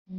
Yeah.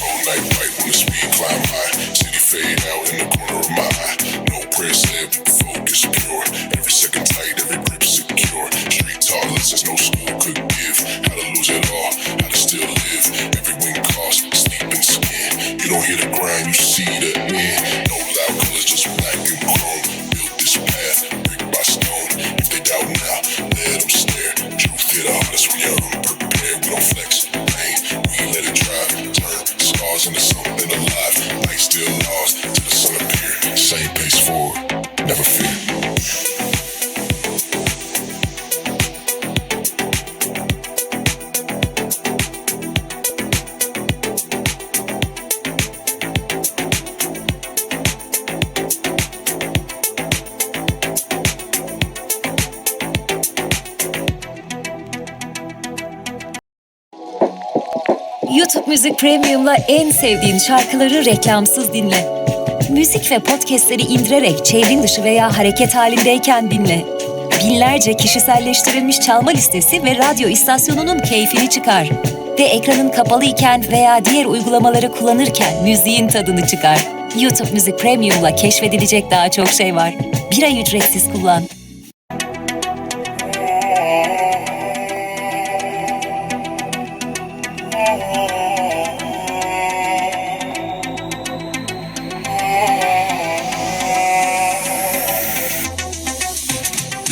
All night right when the speed climb high. City fade out in the corner of my eye. No prayer slip, focus pure. Every second tight, every grip secure. Street taught lessons no school could give. How to lose it all, how to still live. Every win cost, sleep and skin. You don't hear the grind, you see the end. No loud colors, just black and chrome. Built this path, brick by stone. If they doubt now, let them stare. Truth hit the hardest when you're unprepared. We don't flex, pain, we let it drive. Turn scars into something alive. Night still lost till the sun appear. Same pace forward, never fear. YouTube Müzik Premium'la en sevdiğin şarkıları reklamsız dinle. Müzik ve podcastleri indirerek çevrim dışı veya hareket halindeyken dinle. Binlerce kişiselleştirilmiş çalma listesi ve radyo istasyonunun keyfini çıkar. Ve ekranın kapalı iken veya diğer uygulamaları kullanırken müziğin tadını çıkar. YouTube Müzik Premium'la keşfedilecek daha çok şey var. Bir ay ücretsiz kullan.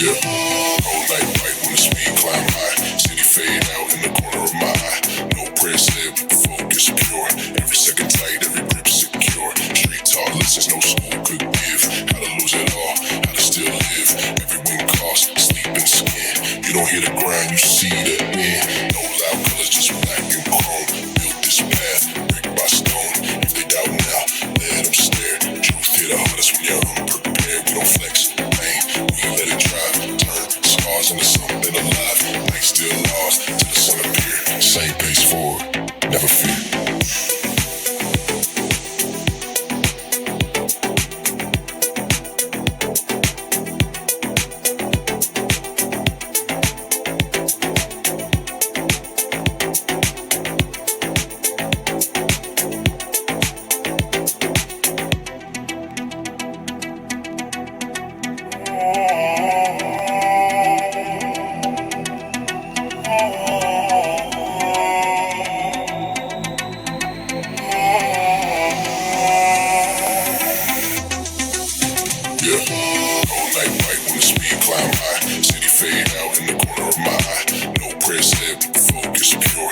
Yeah. All night right when the speed climb high. City fade out in the corner of my eye. No prayer slip, focus pure. Every second tight, every grip secure. Street taught lessons no school could give. How to lose it all, how to still live. Every win cost, sleep and skin. You don't hear the grind, you see the end. No loud colors, just black and chrome. Built this path, brick by stone. If they doubt now, let them stare. Truth hit the hardest when you're unprepared. We don't flex, pain, we let it drive. Turn scars into something alive. Night still lost till the sun appear. Same pace forward, never fear. Yeah. All night right when the speed climb high. City fade out in the corner of my eye. No prayer slip, focus pure.